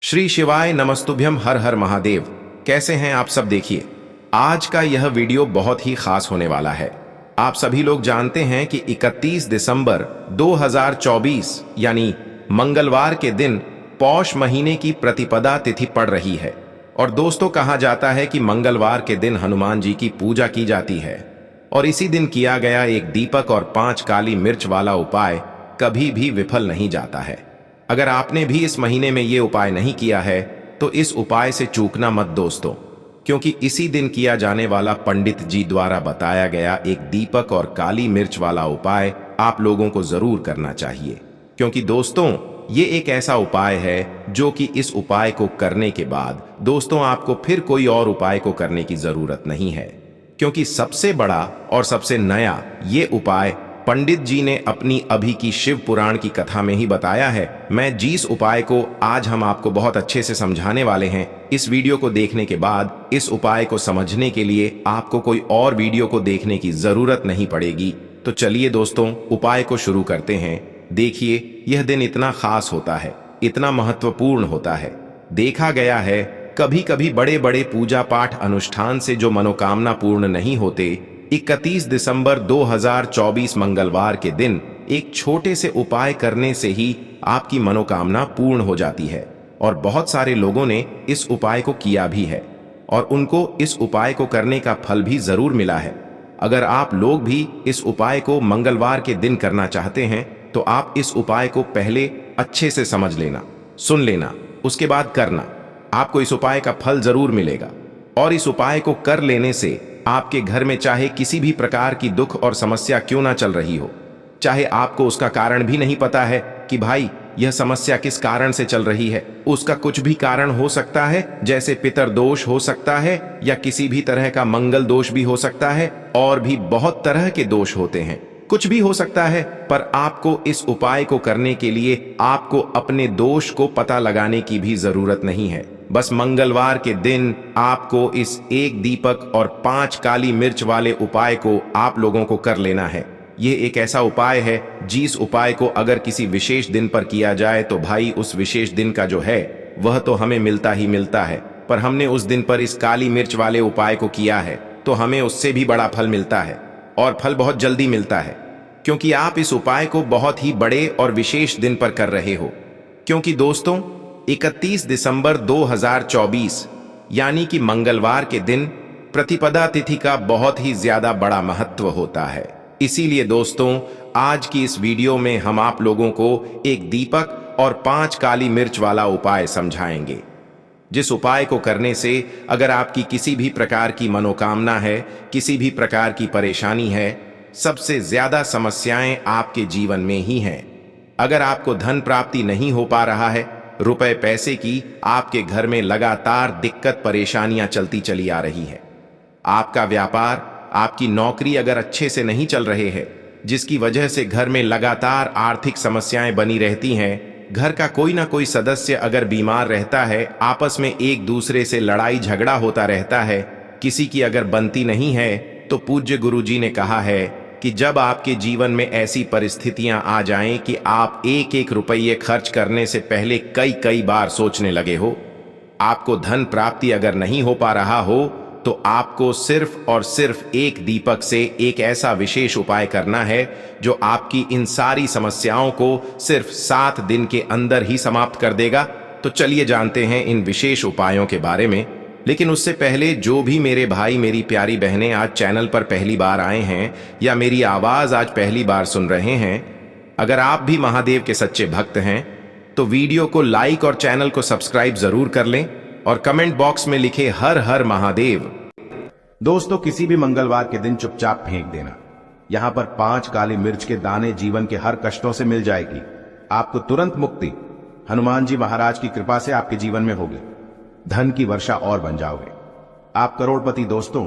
श्री शिवाय नमस्तुभ्यम, हर हर महादेव। कैसे हैं आप सब? देखिए, आज का यह वीडियो बहुत ही खास होने वाला है। आप सभी लोग जानते हैं कि 31 दिसंबर 2024 यानी मंगलवार के दिन पौष महीने की प्रतिपदा तिथि पड़ रही है। और दोस्तों, कहा जाता है कि मंगलवार के दिन हनुमान जी की पूजा की जाती है और इसी दिन किया गया एक दीपक और 5 काली मिर्च वाला उपाय कभी भी विफल नहीं जाता है। अगर आपने भी इस महीने में ये उपाय नहीं किया है तो इस उपाय से चूकना मत दोस्तों, क्योंकि इसी दिन किया जाने वाला पंडित जी द्वारा बताया गया एक दीपक और काली मिर्च वाला उपाय आप लोगों को जरूर करना चाहिए। क्योंकि दोस्तों, ये एक ऐसा उपाय है जो कि इस उपाय को करने के बाद दोस्तों आपको फिर कोई और उपाय को करने की जरूरत नहीं है। क्योंकि सबसे बड़ा और सबसे नया ये उपाय पंडित जी ने अपनी अभी की शिव पुराण की कथा में ही बताया है। मैं जिस उपाय को आज हम आपको बहुत अच्छे से समझाने वाले हैं, इस वीडियो को देखने के बाद इस उपाय को समझने के लिए आपको कोई और वीडियो को देखने की जरूरत नहीं पड़ेगी। तो चलिए दोस्तों, उपाय को शुरू करते हैं। देखिए, यह दिन इतना खास होता है, इतना महत्वपूर्ण होता है। देखा गया है कभी कभी बड़े बड़े पूजा पाठ अनुष्ठान से जो मनोकामना पूर्ण नहीं होते, 31 दिसंबर 2024 मंगलवार के दिन एक छोटे से उपाय करने से ही आपकी मनोकामना पूर्ण हो जाती है। और बहुत सारे लोगों ने इस उपाय को किया भी है और उनको इस उपाय को करने का फल भी जरूर मिला है। अगर आप लोग भी इस उपाय को मंगलवार के दिन करना चाहते हैं तो आप इस उपाय को पहले अच्छे से समझ लेना, सुन लेना, उसके बाद करना। आपको इस उपाय का फल जरूर मिलेगा। और इस उपाय को कर लेने से आपके घर में चाहे किसी भी प्रकार की दुख और समस्या क्यों ना चल रही हो, चाहे आपको उसका कारण भी नहीं पता है कि भाई यह समस्या किस कारण से चल रही है, उसका कुछ भी कारण हो सकता है, जैसे पितर दोष हो सकता है या किसी भी तरह का मंगल दोष भी हो सकता है, और भी बहुत तरह के दोष होते हैं, कुछ भी हो सकता है। पर आपको इस उपाय को करने के लिए आपको अपने दोष को पता लगाने की भी जरूरत नहीं है। बस मंगलवार के दिन आपको इस एक दीपक और 5 काली मिर्च वाले उपाय को आप लोगों को कर लेना है। ये एक ऐसा उपाय है जिस उपाय को अगर किसी विशेष दिन पर किया जाए तो भाई उस विशेष दिन का जो है वह तो हमें मिलता ही मिलता है। पर हमने उस दिन पर इस काली मिर्च वाले उपाय को किया है तो हमें उससे भी बड़ा फल मिलता है, और फल बहुत जल्दी मिलता है। क्योंकि आप इस उपाय को बहुत ही बड़े और विशेष दिन पर कर रहे हो। क्योंकि दोस्तों, 31 दिसंबर 2024 यानी कि मंगलवार के दिन प्रतिपदा तिथि का बहुत ही ज्यादा बड़ा महत्व होता है। इसीलिए दोस्तों, आज की इस वीडियो में हम आप लोगों को एक दीपक और 5 काली मिर्च वाला उपाय समझाएंगे, जिस उपाय को करने से अगर आपकी किसी भी प्रकार की मनोकामना है, किसी भी प्रकार की परेशानी है, सबसे ज्यादा समस्याएं आपके जीवन में ही हैं। अगर आपको धन प्राप्ति नहीं हो पा रहा है, रुपए पैसे की आपके घर में लगातार दिक्कत परेशानियां चलती चली आ रही है, आपका व्यापार, आपकी नौकरी अगर अच्छे से नहीं चल रहे हैं, जिसकी वजह से घर में लगातार आर्थिक समस्याएं बनी रहती हैं, घर का कोई ना कोई सदस्य अगर बीमार रहता है, आपस में एक दूसरे से लड़ाई झगड़ा होता रहता है, किसी की अगर बनती नहीं है, तो पूज्य गुरुजी ने कहा है कि जब आपके जीवन में ऐसी परिस्थितियां आ जाएं कि आप एक एक रुपये खर्च करने से पहले कई कई बार सोचने लगे हो, आपको धन प्राप्ति अगर नहीं हो पा रहा हो, तो आपको सिर्फ और सिर्फ एक दीपक से एक ऐसा विशेष उपाय करना है जो आपकी इन सारी समस्याओं को सिर्फ 7 दिन के अंदर ही समाप्त कर देगा। तो चलिए जानते हैं इन विशेष उपायों के बारे में। लेकिन उससे पहले जो भी मेरे भाई मेरी प्यारी बहनें आज चैनल पर पहली बार आए हैं या मेरी आवाज आज पहली बार सुन रहे हैं, अगर आप भी महादेव के सच्चे भक्त हैं तो वीडियो को लाइक और चैनल को सब्सक्राइब जरूर कर लें और कमेंट बॉक्स में लिखे हर हर महादेव। दोस्तों, किसी भी मंगलवार के दिन चुपचाप फेंक देना। यहां पर 5 काली मिर्च के दाने जीवन के हर कष्टों से मिल जाएगी। आपको तुरंत मुक्ति हनुमान जी महाराज की कृपा से आपके जीवन में होगी। धन की वर्षा और बन जाओगे, आप करोड़पति। दोस्तों,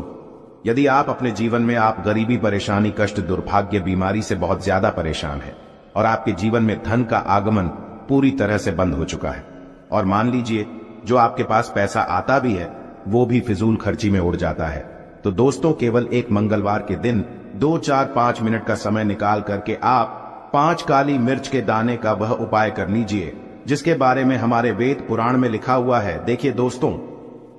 यदि आप अपने जीवन में आप गरीबी, परेशानी, कष्ट, दुर्भाग्य, बीमारी से बहुत ज्यादा परेशान हैं और आपके जीवन में धन का आगमन पूरी तरह से बंद हो चुका है, और मान लीजिए जो आपके पास पैसा आता भी है वो भी फिजूल खर्ची में उड़ जाता है, तो दोस्तों केवल एक मंगलवार के दिन 2, 4, 5 मिनट का समय निकाल करके आप 5 काली मिर्च के दाने का वह उपाय कर लीजिए जिसके बारे में हमारे वेद पुराण में लिखा हुआ है। देखिए दोस्तों,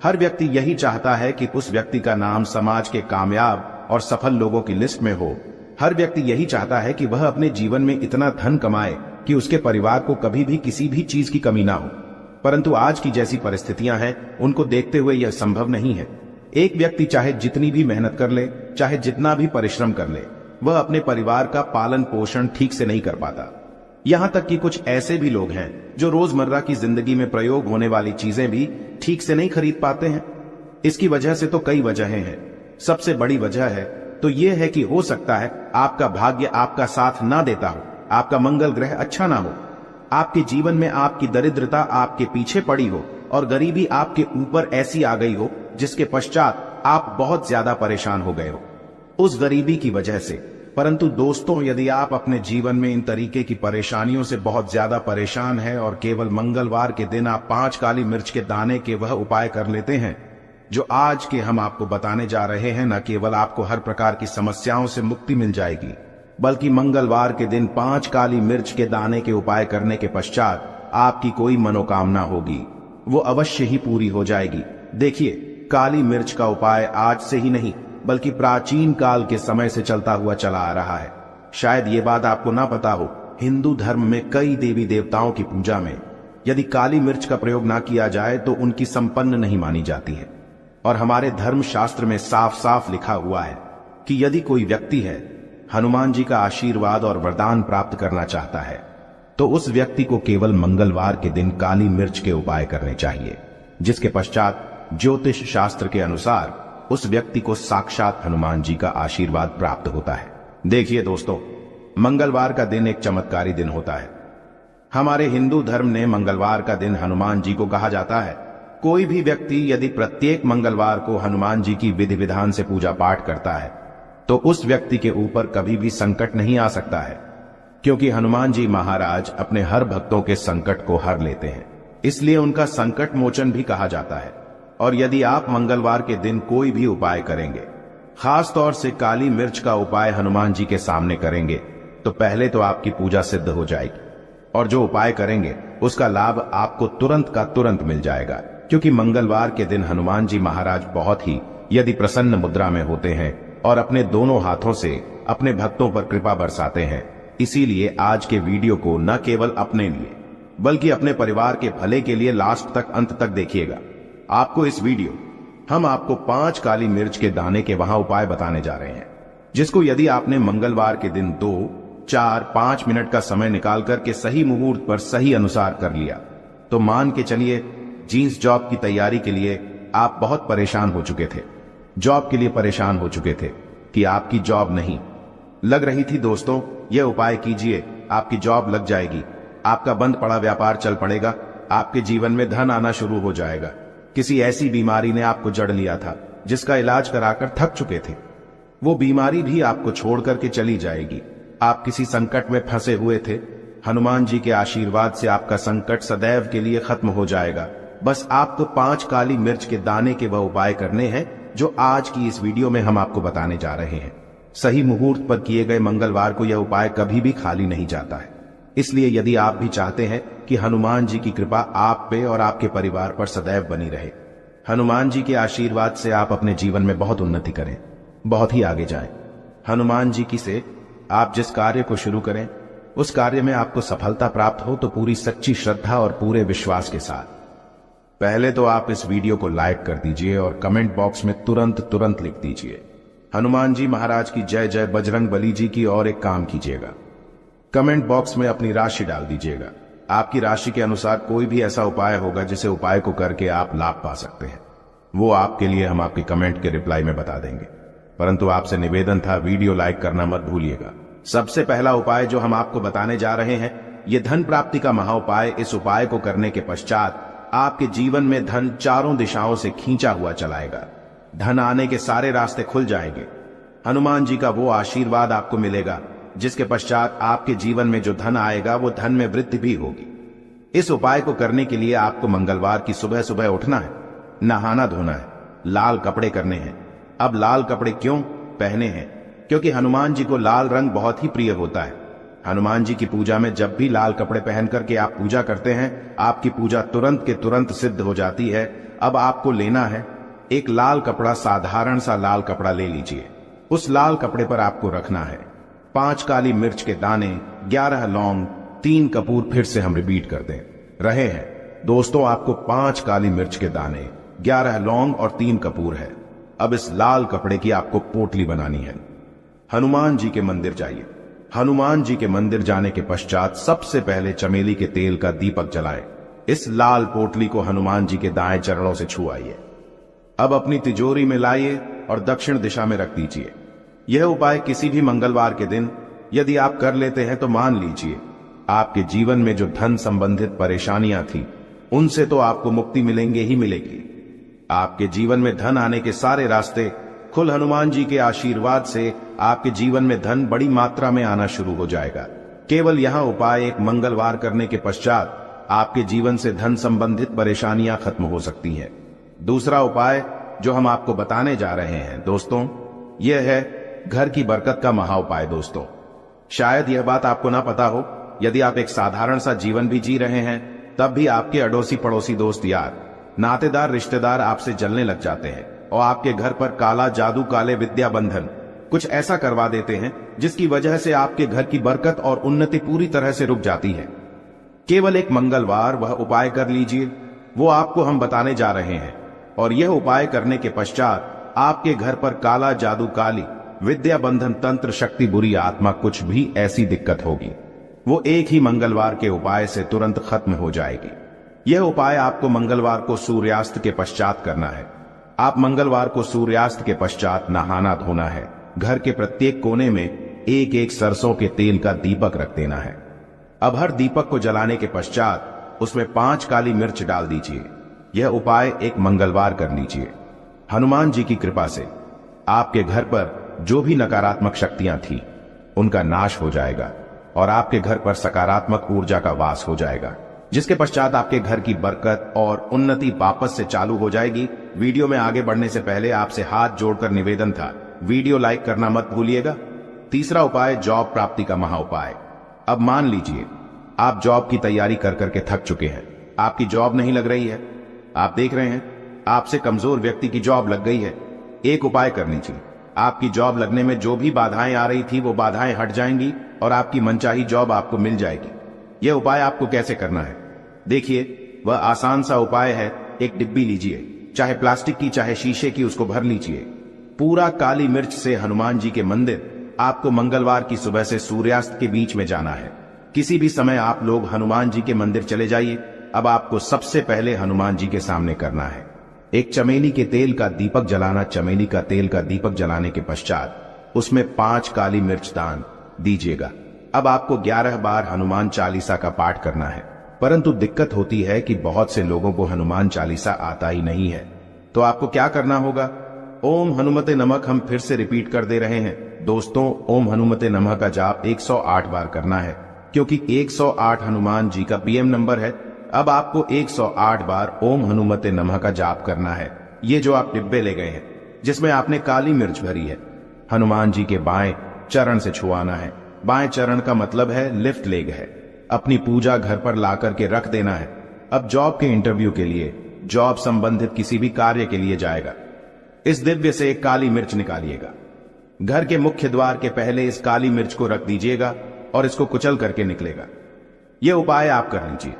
हर व्यक्ति यही चाहता है कि उस व्यक्ति का नाम समाज के कामयाब और सफल लोगों की लिस्ट में हो। हर व्यक्ति यही चाहता है कि वह अपने जीवन में इतना धन कमाए कि उसके परिवार को कभी भी किसी भी चीज की कमी ना हो। परंतु आज की जैसी परिस्थितियां हैं, उनको देखते हुए यह संभव नहीं है। एक व्यक्ति चाहे जितनी भी मेहनत कर ले, चाहे जितना भी परिश्रम कर ले, वह अपने परिवार का पालन पोषण ठीक से नहीं कर पाता। यहां तक कि कुछ ऐसे भी लोग हैं जो रोजमर्रा की जिंदगी में प्रयोग होने वाली चीजें भी ठीक से नहीं खरीद पाते हैं। इसकी वजह से तो कई वजहें हैं। सबसे बड़ी वजह है तो यह है कि हो सकता है आपका भाग्य आपका साथ ना देता हो, आपका मंगल ग्रह अच्छा ना हो, आपके जीवन में आपकी दरिद्रता आपके पीछे पड़ी हो और गरीबी आपके ऊपर ऐसी आ गई हो जिसके पश्चात आप बहुत ज्यादा परेशान हो गए हो उस गरीबी की वजह से। परंतु दोस्तों, यदि आप अपने जीवन में इन तरीके की परेशानियों से बहुत ज्यादा परेशान हैं और केवल मंगलवार के दिन आप 5 काली मिर्च के दाने के वह उपाय कर लेते हैं जो आज के हम आपको बताने जा रहे हैं, न केवल आपको हर प्रकार की समस्याओं से मुक्ति मिल जाएगी, बल्कि मंगलवार के दिन 5 काली मिर्च के दाने के उपाय करने के पश्चात आपकी कोई मनोकामना होगी वो अवश्य ही पूरी हो जाएगी। देखिए, काली मिर्च का उपाय आज से ही नहीं बल्कि प्राचीन काल के समय से चलता हुआ चला आ रहा है। शायद ये बात आपको ना पता हो, हिंदू धर्म में कई देवी देवताओं की पूजा में यदि काली मिर्च का प्रयोग ना किया जाए तो उनकी संपन्न नहीं मानी जाती है। और हमारे धर्म शास्त्र में साफ साफ लिखा हुआ है कि यदि कोई व्यक्ति है हनुमान जी का आशीर्वाद और वरदान प्राप्त करना चाहता है तो उस व्यक्ति को केवल मंगलवार के दिन काली मिर्च के उपाय करने चाहिए, जिसके पश्चात ज्योतिष शास्त्र के अनुसार उस व्यक्ति को साक्षात हनुमान जी का आशीर्वाद प्राप्त होता है। देखिए दोस्तों, मंगलवार का दिन एक चमत्कारी दिन होता है। हमारे हिंदू धर्म ने मंगलवार का दिन हनुमान जी को कहा जाता है। कोई भी व्यक्ति यदि प्रत्येक मंगलवार को हनुमान जी की विधि विधान से पूजा पाठ करता है तो उस व्यक्ति के ऊपर कभी भी संकट नहीं आ सकता है, क्योंकि हनुमान जी महाराज अपने हर भक्तों के संकट को हर लेते हैं, इसलिए उनका संकट मोचन भी कहा जाता है। और यदि आप मंगलवार के दिन कोई भी उपाय करेंगे, खास तौर से काली मिर्च का उपाय हनुमान जी के सामने करेंगे, तो पहले तो आपकी पूजा सिद्ध हो जाएगी और जो उपाय करेंगे उसका लाभ आपको तुरंत का तुरंत मिल जाएगा, क्योंकि मंगलवार के दिन हनुमान जी महाराज बहुत ही यदि प्रसन्न मुद्रा में होते हैं और अपने दोनों हाथों से अपने भक्तों पर कृपा बरसाते हैं। इसीलिए आज के वीडियो को न केवल अपने लिए बल्कि अपने परिवार के भले के लिए लास्ट तक अंत तक देखिएगा। आपको इस वीडियो हम आपको 5 काली मिर्च के दाने के वहां उपाय बताने जा रहे हैं, जिसको यदि आपने मंगलवार के दिन 2, 4, 5 मिनट का समय निकाल करके सही मुहूर्त पर सही अनुसार कर लिया तो मान के चलिए जींस जॉब की तैयारी के लिए आप बहुत परेशान हो चुके थे, जॉब के लिए परेशान हो चुके थे कि आपकी जॉब नहीं लग रही थी। दोस्तों, यह उपाय कीजिए, आपकी जॉब लग जाएगी, आपका बंद पड़ा व्यापार चल पड़ेगा, आपके जीवन में धन आना शुरू हो जाएगा। किसी ऐसी बीमारी ने आपको जड़ लिया था जिसका इलाज कराकर थक चुके थे, वो बीमारी भी आपको छोड़ करके चली जाएगी। आप किसी संकट में फंसे हुए थे, हनुमान जी के आशीर्वाद से आपका संकट सदैव के लिए खत्म हो जाएगा। बस आपको 5 काली मिर्च के दाने के वह उपाय करने हैं जो आज की इस वीडियो में हम आपको बताने जा रहे हैं। सही मुहूर्त पर किए गए मंगलवार को यह उपाय कभी भी खाली नहीं जाता है। इसलिए यदि आप भी चाहते हैं कि हनुमान जी की कृपा आप पे और आपके परिवार पर सदैव बनी रहे, हनुमान जी के आशीर्वाद से आप अपने जीवन में बहुत उन्नति करें, बहुत ही आगे जाएं। हनुमान जी की से आप जिस कार्य को शुरू करें उस कार्य में आपको सफलता प्राप्त हो तो पूरी सच्ची श्रद्धा और पूरे विश्वास के साथ पहले तो आप इस वीडियो को लाइक कर दीजिए और कमेंट बॉक्स में तुरंत लिख दीजिए हनुमान जी महाराज की जय जय, बजरंग बली जी की, और एक काम कीजिएगा, कमेंट बॉक्स में अपनी राशि डाल दीजिएगा। आपकी राशि के अनुसार कोई भी ऐसा उपाय होगा जिसे उपाय को करके आप लाभ पा सकते हैं, वो आपके लिए हम आपके कमेंट के रिप्लाई में बता देंगे। परंतु आपसे निवेदन था, वीडियो लाइक करना मत भूलिएगा। सबसे पहला उपाय जो हम आपको बताने जा रहे हैं, ये धन प्राप्ति का महा उपाय। इस उपाय को करने के पश्चात आपके जीवन में धन चारों दिशाओं से खींचा हुआ चलाएगा, धन आने के सारे रास्ते खुल जाएंगे। हनुमान जी का वो आशीर्वाद आपको मिलेगा जिसके पश्चात आपके जीवन में जो धन आएगा वो धन में वृद्धि भी होगी। इस उपाय को करने के लिए आपको मंगलवार की सुबह सुबह उठना है, नहाना धोना है, लाल कपड़े करने हैं। अब लाल कपड़े क्यों पहने हैं? क्योंकि हनुमान जी को लाल रंग बहुत ही प्रिय होता है। हनुमान जी की पूजा में जब भी लाल कपड़े पहन करके आप पूजा करते हैं, आपकी पूजा तुरंत के तुरंत सिद्ध हो जाती है। अब आपको लेना है एक लाल कपड़ा, साधारण सा लाल कपड़ा ले लीजिए। उस लाल कपड़े पर आपको रखना है 5 काली मिर्च के दाने, 11 लौंग, 3 कपूर। फिर से हम रिपीट कर दें रहे हैं दोस्तों, आपको 5 काली मिर्च के दाने, 11 लौंग और 3 कपूर है। अब इस लाल कपड़े की आपको पोटली बनानी है। हनुमान जी के मंदिर जाइए। हनुमान जी के मंदिर जाने के पश्चात सबसे पहले चमेली के तेल का दीपक जलाएं। इस लाल पोटली को हनुमान जी के दाएं चरणों से छुआइए। अब अपनी तिजोरी में लाइए और दक्षिण दिशा में रख दीजिए। यह उपाय किसी भी मंगलवार के दिन यदि आप कर लेते हैं तो मान लीजिए आपके जीवन में जो धन संबंधित परेशानियां थी उनसे तो आपको मुक्ति मिलेंगे ही मिलेगी। आपके जीवन में धन आने के सारे रास्ते खुल हनुमान जी के आशीर्वाद से आपके जीवन में धन बड़ी मात्रा में आना शुरू हो जाएगा। केवल यहां उपाय एक मंगलवार करने के पश्चात आपके जीवन से धन संबंधित परेशानियां खत्म हो सकती हैं। दूसरा उपाय जो हम आपको बताने जा रहे हैं दोस्तों, यह है घर की बरकत का महा उपाय। दोस्तों, शायद यह बात आपको ना पता हो, यदि आप एक साधारण सा जीवन भी जी रहे हैं तब भी आपके अड़ोसी पड़ोसी, दोस्त यार, नातेदार, रिश्तेदार आपसे जलने लग जाते हैं और आपके घर पर काला जादू, काले विद्या बंधन कुछ ऐसा करवा देते हैं जिसकी वजह से आपके घर की बरकत और उन्नति पूरी तरह से रुक जाती है। केवल एक मंगलवार वह उपाय कर लीजिए, वो आपको हम बताने जा रहे हैं। और यह उपाय करने के पश्चात आपके घर पर काला जादू, काली विद्या बंधन, तंत्र शक्ति, बुरी आत्मा, कुछ भी ऐसी दिक्कत होगी वो एक ही मंगलवार के उपाय से तुरंत खत्म हो जाएगी। यह उपाय आपको मंगलवार को सूर्यास्त के पश्चात करना है। आप मंगलवार को सूर्यास्त के पश्चात नहाना धोना है। घर के प्रत्येक कोने में एक एक सरसों के तेल का दीपक रख देना है। अब हर दीपक को जलाने के पश्चात उसमें 5 काली मिर्च डाल दीजिए। यह उपाय एक मंगलवार कर लीजिए। हनुमान जी की कृपा से आपके घर पर जो भी नकारात्मक शक्तियां थी उनका नाश हो जाएगा और आपके घर पर सकारात्मक ऊर्जा का वास हो जाएगा, जिसके पश्चात आपके घर की बरकत और उन्नति वापस से चालू हो जाएगी। वीडियो में आगे बढ़ने से पहले आपसे हाथ जोड़कर निवेदन था, वीडियो लाइक करना मत भूलिएगा। तीसरा उपाय, जॉब प्राप्ति का महा उपाय। अब मान लीजिए आप जॉब की तैयारी कर करके थक चुके हैं, आपकी जॉब नहीं लग रही है, आप देख रहे हैं आपसे कमजोर व्यक्ति की जॉब लग गई है। एक उपाय कर लीजिए, आपकी जॉब लगने में जो भी बाधाएं आ रही थी वो बाधाएं हट जाएंगी और आपकी मनचाही जॉब आपको मिल जाएगी। यह उपाय आपको कैसे करना है देखिए, वह आसान सा उपाय है। एक डिब्बी लीजिए, चाहे प्लास्टिक की चाहे शीशे की, उसको भर लीजिए पूरा काली मिर्च से। हनुमान जी के मंदिर आपको मंगलवार की सुबह से सूर्यास्त के बीच में जाना है। किसी भी समय आप लोग हनुमान जी के मंदिर चले जाइए। अब आपको सबसे पहले हनुमान जी के सामने करना है एक चमेली के तेल का दीपक जलाना। चमेली का तेल का दीपक जलाने के पश्चात उसमें 5 काली मिर्च दान दीजिएगा। अब आपको 11 बार हनुमान चालीसा का पाठ करना है, परंतु दिक्कत होती है कि बहुत से लोगों को हनुमान चालीसा आता ही नहीं है। तो आपको क्या करना होगा, ओम हनुमते नमः हम फिर से रिपीट कर दे रहे हैं दोस्तों। ओम हनुमते नमः का जाप 108 बार करना है, क्योंकि 108 हनुमान जी का पीएम नंबर है। अब आपको 108 बार ओम हनुमते नमः का जाप करना है। ये जो आप डिब्बे ले गए हैं जिसमें आपने काली मिर्च भरी है, हनुमान जी के बाएं चरण से छुआना है। बाएं चरण का मतलब है लेफ्ट लेग है। अपनी पूजा घर पर ला करके रख देना है। अब जॉब के इंटरव्यू के लिए, जॉब संबंधित किसी भी कार्य के लिए जाएगा, इस दिव्य से एक काली मिर्च निकालिएगा। घर के मुख्य द्वार के पहले इस काली मिर्च को रख दीजिएगा और इसको कुचल करके निकलेगा। यह उपाय आप कर लीजिए।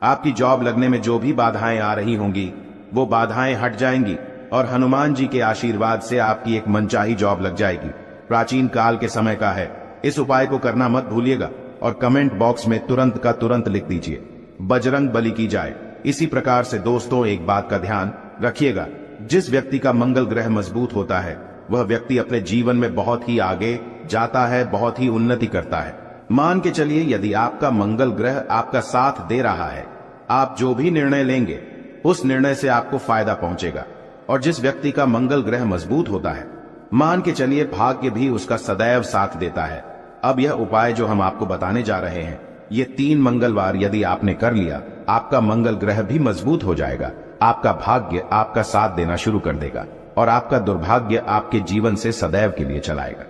आपकी जॉब लगने में जो भी बाधाएं आ रही होंगी वो बाधाएं हट जाएंगी और हनुमान जी के आशीर्वाद से आपकी एक मनचाही जॉब लग जाएगी। प्राचीन काल के समय का है। इस उपाय को करना मत भूलिएगा और कमेंट बॉक्स में तुरंत का तुरंत लिख दीजिए, बजरंग बली की जाए। इसी प्रकार से दोस्तों एक बात का ध्यान रखिएगा, जिस व्यक्ति का मंगल ग्रह मजबूत होता है वह व्यक्ति अपने जीवन में बहुत ही आगे जाता है, बहुत ही उन्नति करता है। मान के चलिए यदि आपका मंगल ग्रह आपका साथ दे रहा है, आप जो भी निर्णय लेंगे उस निर्णय से आपको फायदा पहुंचेगा। और जिस व्यक्ति का मंगल ग्रह मजबूत होता है, मान के चलिए भाग्य भी उसका सदैव साथ देता है। अब यह उपाय जो हम आपको बताने जा रहे हैं, ये 3 मंगलवार यदि आपने कर लिया, आपका मंगल ग्रह भी मजबूत हो जाएगा। आपका भाग्य आपका साथ देना शुरू कर देगा और आपका दुर्भाग्य आपके जीवन से सदैव के लिए चलाएगा।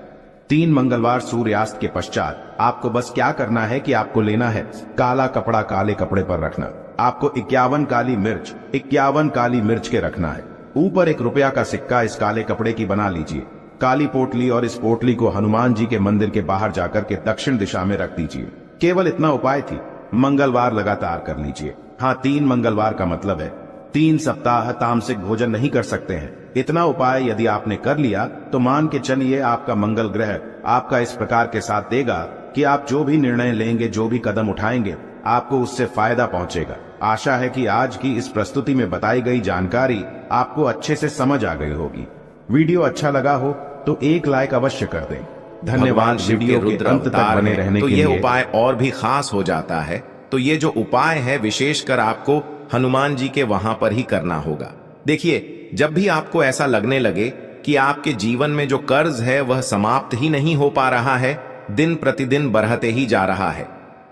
3 मंगलवार सूर्यास्त के पश्चात आपको बस क्या करना है कि आपको लेना है काला कपड़ा काले कपड़े पर रखना। आपको 51 काली मिर्च के रखना है। ऊपर 1 रुपया का सिक्का इस काले कपड़े की बना लीजिए। काली पोटली और इस पोटली को हनुमान जी के मंदिर के बाहर जाकर के दक्षिण दिशा में रख दीजिए। केवल इतना उपाय थी। मंगलवार लगातार कर लीजिए। हाँ, 3 मंगलवार का मतलब है 3 सप्ताह तामसिक भोजन नहीं कर सकते हैं। इतना उपाय यदि आपने कर लिया तो मान के चलिए आपका मंगल ग्रह आपका इस प्रकार के साथ देगा कि आप जो भी निर्णय लेंगे, जो भी कदम उठाएंगे, आपको उससे फायदा पहुंचेगा। आशा है कि आज की इस प्रस्तुति में बताई गई जानकारी आपको अच्छे से समझ आ गई होगी। वीडियो अच्छा लगा हो तो एक लाइक अवश्य कर दें। धन्यवाद वीडियो के अंत तक बने रहने तो के ये लिए। उपाय और भी खास हो जाता है। तो ये जो उपाय है विशेषकर आपको हनुमान जी के वहां पर ही करना होगा। देखिए, जब भी आपको ऐसा लगने लगे कि आपके जीवन में जो कर्ज है वह समाप्त ही नहीं हो पा रहा है, दिन प्रतिदिन बढ़ते ही जा रहा है,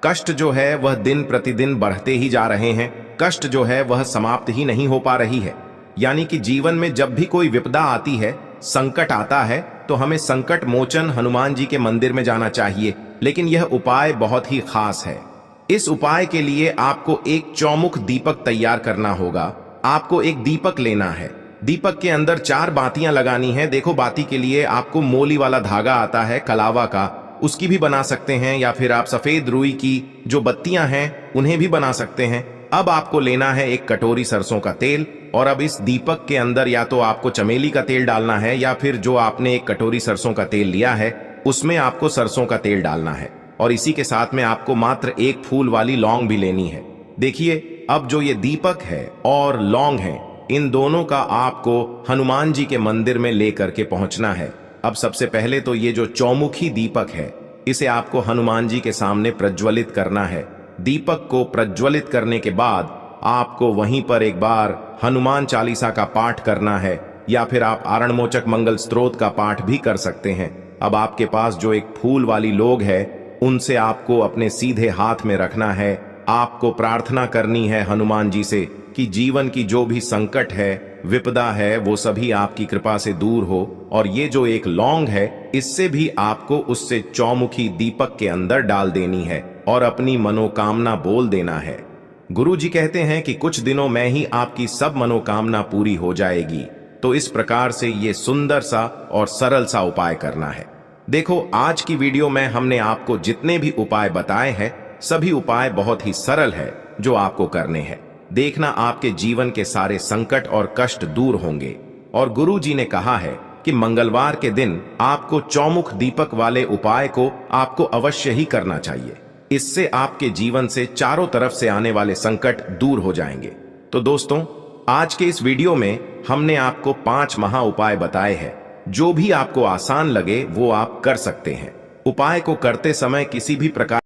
कष्ट जो है वह दिन प्रतिदिन बढ़ते ही जा रहे हैं, कष्ट जो है वह समाप्त ही नहीं हो पा रही है, यानी कि जीवन में जब भी कोई विपदा आती है, संकट आता है, तो हमें संकट मोचन हनुमान जी के मंदिर में जाना चाहिए। लेकिन यह उपाय बहुत ही खास है। इस उपाय के लिए आपको एक चौमुख दीपक तैयार करना होगा। आपको एक दीपक लेना है। दीपक के अंदर 4 बातियां लगानी है। देखो, बाती के लिए आपको मोली वाला धागा आता है कलावा का, उसकी भी बना सकते हैं, या फिर आप सफेद रुई की जो बत्तियां हैं उन्हें भी बना सकते हैं। अब आपको लेना है 1 कटोरी सरसों का तेल, और अब इस दीपक के अंदर या तो आपको चमेली का तेल डालना है, या फिर जो आपने 1 कटोरी सरसों का तेल लिया है उसमें आपको सरसों का तेल डालना है। और इसी के साथ में आपको मात्र 1 फूल वाली लौंग भी लेनी है। देखिए, अब जो ये दीपक है और लौंग है, इन दोनों का आपको हनुमान जी के मंदिर में लेकर के पहुंचना है। अब सबसे पहले तो ये जो चौमुखी दीपक है, इसे आपको हनुमान जी के सामने प्रज्वलित करना है। दीपक को प्रज्वलित करने के बाद आपको वहीं पर एक बार हनुमान चालीसा का पाठ करना है, या फिर आप आरणमोचक मंगल स्तोत्र का पाठ भी कर सकते हैं। अब आपके पास जो एक फूल वाली लोग है, उनसे आपको अपने सीधे हाथ में रखना है। आपको प्रार्थना करनी है हनुमान जी से कि जीवन की जो भी संकट है, विपदा है, वो सभी आपकी कृपा से दूर हो। और ये जो एक लौंग है, इससे भी आपको उससे चौमुखी दीपक के अंदर डाल देनी है और अपनी मनोकामना बोल देना है। गुरु जी कहते हैं कि कुछ दिनों में ही आपकी सब मनोकामना पूरी हो जाएगी। तो इस प्रकार से ये सुंदर सा और सरल सा उपाय करना है। देखो, आज की वीडियो में हमने आपको जितने भी उपाय बताए हैं, सभी उपाय बहुत ही सरल है जो आपको करने हैं। देखना, आपके जीवन के सारे संकट और कष्ट दूर होंगे। और गुरु जी ने कहा है कि मंगलवार के दिन आपको चौमुख दीपक वाले उपाय को आपको अवश्य ही करना चाहिए। इससे आपके जीवन से चारों तरफ से आने वाले संकट दूर हो जाएंगे। तो दोस्तों, आज के इस वीडियो में हमने आपको 5 महा उपाय बताए हैं। जो भी आपको आसान लगे वो आप कर सकते हैं। उपाय को करते समय किसी भी प्रकार